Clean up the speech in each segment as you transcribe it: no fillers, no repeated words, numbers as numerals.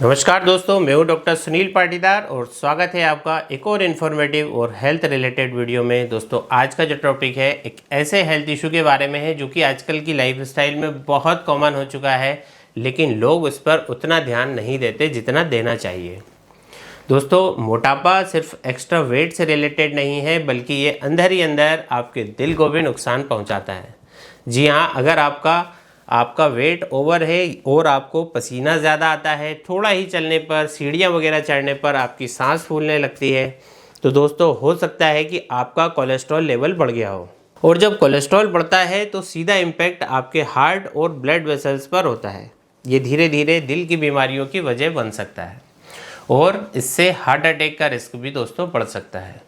नमस्कार दोस्तों, मैं हूं डॉक्टर सुनील पाटीदार और स्वागत है आपका एक और इन्फॉर्मेटिव और हेल्थ रिलेटेड वीडियो में। दोस्तों आज का जो टॉपिक है एक ऐसे हेल्थ इशू के बारे में है जो कि आजकल की लाइफस्टाइल में बहुत कॉमन हो चुका है, लेकिन लोग उस पर उतना ध्यान नहीं देते जितना देना चाहिए। दोस्तों मोटापा सिर्फ एक्स्ट्रा वेट से रिलेटेड नहीं है, बल्कि ये अंदर ही अंदर आपके दिल को भी नुकसान पहुँचाता है। जी हाँ, अगर आपका वेट ओवर है और आपको पसीना ज़्यादा आता है, थोड़ा ही चलने पर, सीढ़ियाँ वगैरह चढ़ने पर आपकी सांस फूलने लगती है, तो दोस्तों हो सकता है कि आपका कोलेस्ट्रॉल लेवल बढ़ गया हो। और जब कोलेस्ट्रॉल बढ़ता है तो सीधा इम्पैक्ट आपके हार्ट और ब्लड वेसल्स पर होता है। ये धीरे धीरे दिल की बीमारियों की वजह बन सकता है और इससे हार्ट अटैक का रिस्क भी दोस्तों बढ़ सकता है।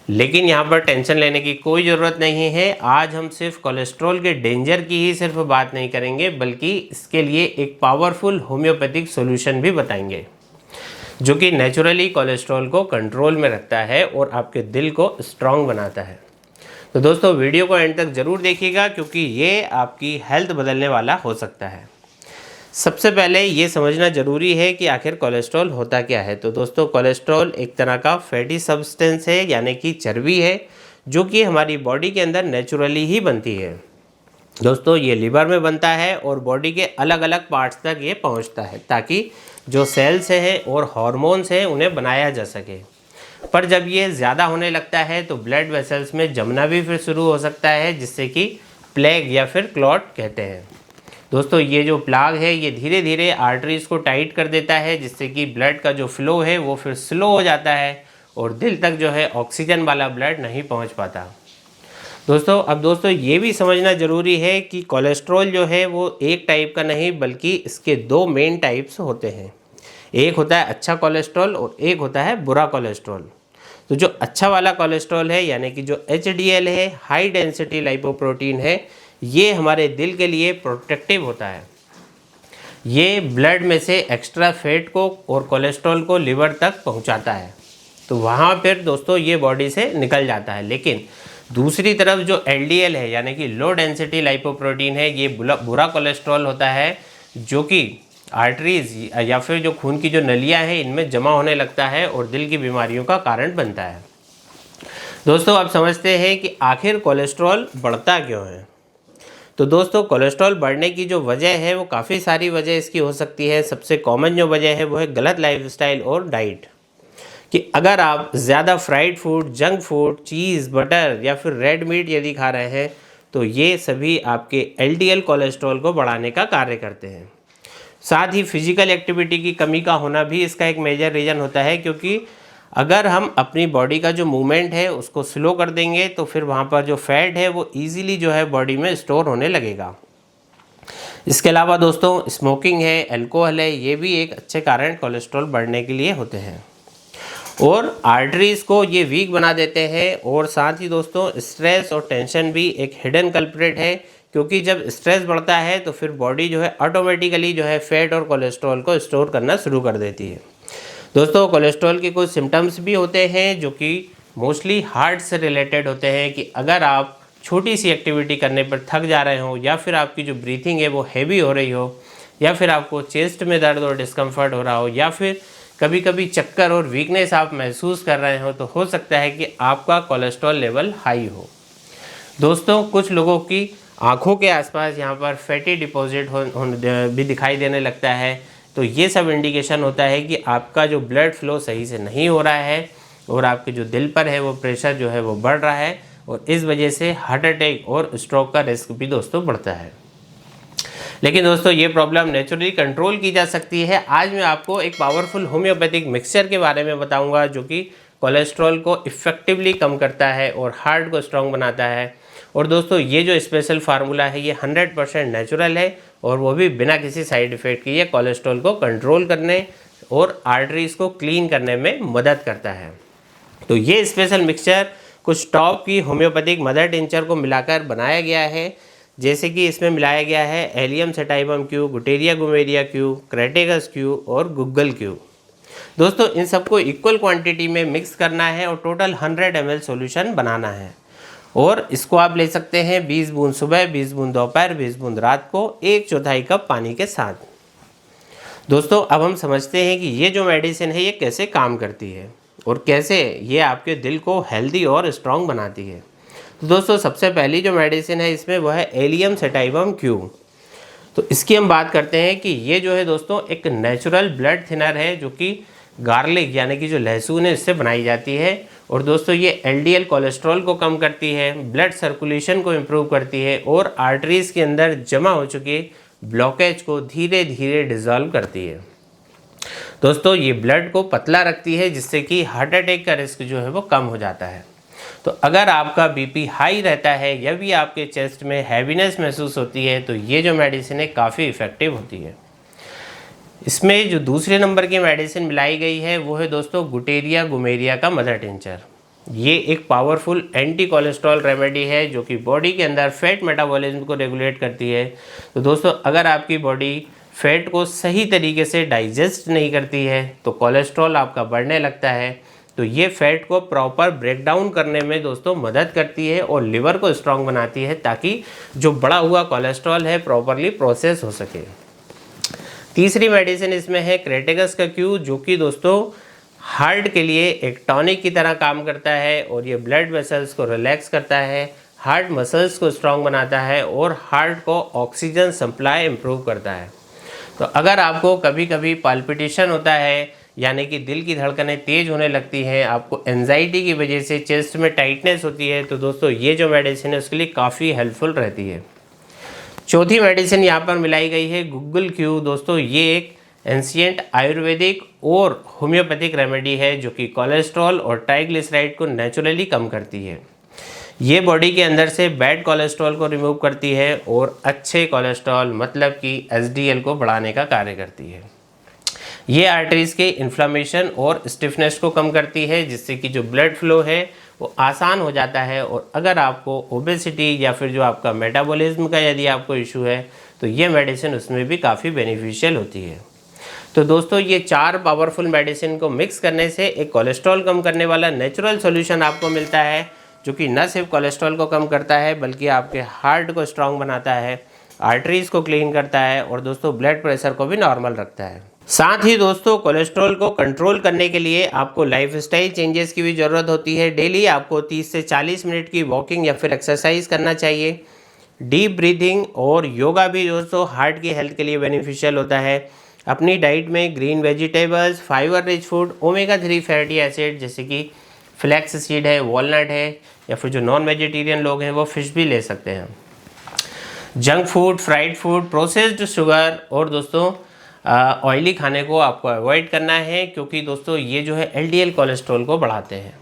लेकिन यहाँ पर टेंशन लेने की कोई ज़रूरत नहीं है। आज हम सिर्फ कोलेस्ट्रॉल के डेंजर की ही सिर्फ बात नहीं करेंगे, बल्कि इसके लिए एक पावरफुल होम्योपैथिक सॉल्यूशन भी बताएंगे जो कि नेचुरली कोलेस्ट्रॉल को कंट्रोल में रखता है और आपके दिल को स्ट्रांग बनाता है। तो दोस्तों वीडियो को एंड तक ज़रूर देखिएगा, क्योंकि ये आपकी हेल्थ बदलने वाला हो सकता है। सबसे पहले ये समझना ज़रूरी है कि आखिर कोलेस्ट्रॉल होता क्या है। तो दोस्तों कोलेस्ट्रॉल एक तरह का फैटी सब्सटेंस है, यानी कि चर्बी है, जो कि हमारी बॉडी के अंदर नेचुरली ही बनती है। दोस्तों ये लिवर में बनता है और बॉडी के अलग अलग पार्ट्स तक ये पहुंचता है, ताकि जो सेल्स हैं और हॉर्मोन्स हैं उन्हें बनाया जा सके। पर जब ये ज़्यादा होने लगता है तो ब्लड वेसल्स में जमना भी फिर शुरू हो सकता है, जिससे कि प्लेग या फिर क्लॉट कहते हैं। दोस्तों ये जो प्लाग है ये धीरे धीरे आर्टरीज को टाइट कर देता है, जिससे कि ब्लड का जो फ्लो है वो फिर स्लो हो जाता है और दिल तक जो है ऑक्सीजन वाला ब्लड नहीं पहुंच पाता। दोस्तों ये भी समझना ज़रूरी है कि कोलेस्ट्रॉल जो है वो एक टाइप का नहीं, बल्कि इसके दो मेन टाइप्स होते हैं। एक होता है अच्छा कोलेस्ट्रॉल और एक होता है बुरा कोलेस्ट्रॉल। तो जो अच्छा वाला कोलेस्ट्रॉल है, यानी कि जो HDL है, हाई डेंसिटी लाइपोप्रोटीन है, ये हमारे दिल के लिए प्रोटेक्टिव होता है। ये ब्लड में से एक्स्ट्रा फैट को और कोलेस्ट्रॉल को लिवर तक पहुंचाता है, तो वहाँ फिर दोस्तों ये बॉडी से निकल जाता है। लेकिन दूसरी तरफ जो LDL है, यानी कि लो डेंसिटी लाइपोप्रोटीन है, ये बुरा कोलेस्ट्रॉल होता है, जो कि आर्टरीज या फिर जो खून की जो नलियाँ हैं इनमें जमा होने लगता है और दिल की बीमारियों का कारण बनता है। दोस्तों अब समझते हैं कि आखिर कोलेस्ट्रॉल बढ़ता क्यों है। तो दोस्तों कोलेस्ट्रॉल बढ़ने की जो वजह है वो काफ़ी सारी वजह इसकी हो सकती है। सबसे कॉमन जो वजह है वो है गलत लाइफस्टाइल और डाइट। कि अगर आप ज़्यादा फ्राइड फूड, जंक फूड, चीज़, बटर या फिर रेड मीट यदि खा रहे हैं, तो ये सभी आपके LDL कोलेस्ट्रॉल को बढ़ाने का कार्य करते हैं। साथ ही फिजिकल एक्टिविटी की कमी का होना भी इसका एक मेजर रीज़न होता है, क्योंकि अगर हम अपनी बॉडी का जो मूवमेंट है उसको स्लो कर देंगे तो फिर वहाँ पर जो फैट है वो इजीली जो है बॉडी में स्टोर होने लगेगा। इसके अलावा दोस्तों स्मोकिंग है, अल्कोहल है, ये भी एक अच्छे कारण कोलेस्ट्रॉल बढ़ने के लिए होते हैं और आर्टरीज को ये वीक बना देते हैं। और साथ ही दोस्तों स्ट्रेस और टेंशन भी एक हिडन कल्प्रिट है, क्योंकि जब स्ट्रेस बढ़ता है तो फिर बॉडी जो है ऑटोमेटिकली जो है फैट और कोलेस्ट्रॉल को स्टोर करना शुरू कर देती है। दोस्तों कोलेस्ट्रॉल के कुछ सिम्टम्स भी होते हैं जो कि मोस्टली हार्ट से रिलेटेड होते हैं। कि अगर आप छोटी सी एक्टिविटी करने पर थक जा रहे हो, या फिर आपकी जो ब्रीथिंग है वो हैवी हो रही हो, या फिर आपको चेस्ट में दर्द और डिस्कम्फर्ट हो रहा हो, या फिर कभी कभी चक्कर और वीकनेस आप महसूस कर रहे हो, तो हो सकता है कि आपका कोलेस्ट्रॉल लेवल हाई हो। दोस्तों कुछ लोगों की आँखों के आसपास यहाँ पर फैटी डिपॉजिट भी दिखाई देने लगता है, तो ये सब इंडिकेशन होता है कि आपका जो ब्लड फ्लो सही से नहीं हो रहा है और आपके जो दिल पर है वो प्रेशर जो है वो बढ़ रहा है, और इस वजह से हार्ट अटैक और स्ट्रोक का रिस्क भी दोस्तों बढ़ता है। लेकिन दोस्तों ये प्रॉब्लम नेचुरली कंट्रोल की जा सकती है। आज मैं आपको एक पावरफुल होम्योपैथिक मिक्सचर के बारे में बताऊंगा, जो कि कोलेस्ट्रॉल को इफ़ेक्टिवली कम करता है और हार्ट को स्ट्रॉन्ग बनाता है। और दोस्तों ये जो स्पेशल फार्मूला है ये 100% नेचुरल है, और वो भी बिना किसी साइड इफ़ेक्ट के। ये कोलेस्ट्रॉल को कंट्रोल करने और आर्टरीज़ को क्लीन करने में मदद करता है। तो ये स्पेशल मिक्सचर कुछ टॉप की होम्योपैथिक मदर टिंचर को मिलाकर बनाया गया है, जैसे कि इसमें मिलाया गया है एलियम सेटाइवम क्यू, गुटेरिया गुमेरिया क्यू, क्रेटेगस क्यू और गुग्गल क्यू। दोस्तों इन सबको इक्वल क्वांटिटी में मिक्स करना है और टोटल 100 ml सॉल्यूशन बनाना है। और इसको आप ले सकते हैं 20 बूंद सुबह, 20 बूंद दोपहर, 20 बूंद रात को, 1/4 कप पानी के साथ। दोस्तों अब हम समझते हैं कि ये जो मेडिसिन है ये कैसे काम करती है और कैसे ये आपके दिल को हेल्दी और स्ट्रॉन्ग बनाती है। तो दोस्तों सबसे पहली जो मेडिसिन है इसमें वह है एलियम सेटाइवम क्यू। तो इसकी हम बात करते हैं कि ये जो है दोस्तों एक नेचुरल ब्लड थिनर है जो कि गार्लिक यानी कि जो लहसुन है इससे बनाई जाती है। और दोस्तों ये एलडीएल कोलेस्ट्रॉल को कम करती है, ब्लड सर्कुलेशन को इम्प्रूव करती है और आर्टरीज के अंदर जमा हो चुके ब्लॉकेज को धीरे धीरे डिज़ोल्व करती है। दोस्तों ये ब्लड को पतला रखती है जिससे कि हार्ट अटैक का रिस्क जो है वो कम हो जाता है। तो अगर आपका बीपी हाई रहता है या भी आपके चेस्ट में हैवीनेस महसूस होती है तो ये जो मेडिसिन है काफ़ी इफ़ेक्टिव होती है। इसमें जो दूसरे नंबर की मेडिसिन मिलाई गई है वो है दोस्तों गुटेरिया गुमेरिया का मदर टिंचर। ये एक पावरफुल एंटी कोलेस्ट्रॉल रेमेडी है जो कि बॉडी के अंदर फैट मेटाबॉलिज्म को रेगुलेट करती है। तो दोस्तों अगर आपकी बॉडी फैट को सही तरीके से डाइजेस्ट नहीं करती है तो कोलेस्ट्रॉल आपका बढ़ने लगता है। तो ये फैट को प्रॉपर ब्रेक डाउन करने में दोस्तों मदद करती है और लिवर को स्ट्रॉन्ग बनाती है ताकि जो बढ़ा हुआ कोलेस्ट्रॉल है प्रॉपरली प्रोसेस हो सके। तीसरी मेडिसिन इसमें है क्रेटेगस का क्यू जो कि दोस्तों हार्ट के लिए एक टॉनिक की तरह काम करता है और ये ब्लड वेसल्स को रिलैक्स करता है, हार्ट मसल्स को स्ट्रॉन्ग बनाता है और हार्ट को ऑक्सीजन सप्लाई इम्प्रूव करता है। तो अगर आपको कभी कभी पाल्पिटेशन होता है यानी कि दिल की धड़कनें तेज़ होने लगती हैं, आपको एंजाइटी की वजह से चेस्ट में टाइटनेस होती है, तो दोस्तों ये जो मेडिसिन है उसके लिए काफ़ी हेल्पफुल रहती है। चौथी मेडिसिन यहाँ पर मिलाई गई है गूगल क्यू। दोस्तों ये एक एंशिएंट आयुर्वेदिक और होम्योपैथिक रेमेडी है जो कि कोलेस्ट्रॉल और ट्राइग्लिसराइड को नेचुरली कम करती है। ये बॉडी के अंदर से बैड कोलेस्ट्रॉल को रिमूव करती है और अच्छे कोलेस्ट्रॉल मतलब कि एचडीएल को बढ़ाने का कार्य करती है। ये आर्टरीज के इन्फ्लामेशन और स्टिफनेस को कम करती है जिससे कि जो ब्लड फ्लो है वो आसान हो जाता है। और अगर आपको ओबेसिटी या फिर जो आपका मेटाबॉलिज्म का यदि आपको इशू है तो ये मेडिसिन उसमें भी काफ़ी बेनिफिशियल होती है। तो दोस्तों ये 4 पावरफुल मेडिसिन को मिक्स करने से एक कोलेस्ट्रॉल कम करने वाला नेचुरल सॉल्यूशन आपको मिलता है जो कि न सिर्फ कोलेस्ट्रॉल को कम करता है बल्कि आपके हार्ट को स्ट्रॉन्ग बनाता है, आर्टरीज को क्लीन करता है और दोस्तों ब्लड प्रेशर को भी नॉर्मल रखता है। साथ ही दोस्तों कोलेस्ट्रॉल को कंट्रोल करने के लिए आपको लाइफस्टाइल चेंजेस की भी ज़रूरत होती है। डेली आपको 30 से 40 मिनट की वॉकिंग या फिर एक्सरसाइज करना चाहिए। डीप ब्रीथिंग और योगा भी दोस्तों हार्ट की हेल्थ के लिए बेनिफिशियल होता है। अपनी डाइट में green vegetables, fibre rich food, omega 3 fatty acid जैसे कि फ्लैक्स सीड है, वॉलनट है या फिर जो नॉन वेजिटेरियन लोग हैं वो फिश भी ले सकते हैं। Junk food, fried food, processed sugar और दोस्तों ऑयली खाने को आपको अवॉइड करना है क्योंकि दोस्तों ये जो है एलडीएल कोलेस्ट्रॉल को बढ़ाते हैं।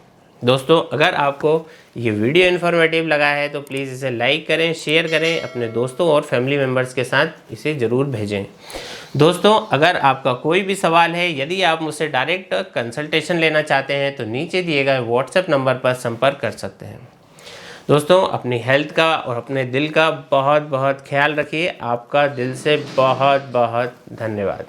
दोस्तों अगर आपको ये वीडियो इन्फॉर्मेटिव लगा है तो प्लीज़ इसे लाइक करें, शेयर करें, अपने दोस्तों और फैमिली मेम्बर्स के साथ इसे ज़रूर भेजें। दोस्तों अगर आपका कोई भी सवाल है, यदि आप मुझसे डायरेक्ट कंसल्टेशन लेना चाहते हैं तो नीचे दिए गए व्हाट्सएप नंबर पर संपर्क कर सकते हैं। दोस्तों अपनी हेल्थ का और अपने दिल का बहुत बहुत ख्याल रखिए। आपका दिल से बहुत बहुत धन्यवाद।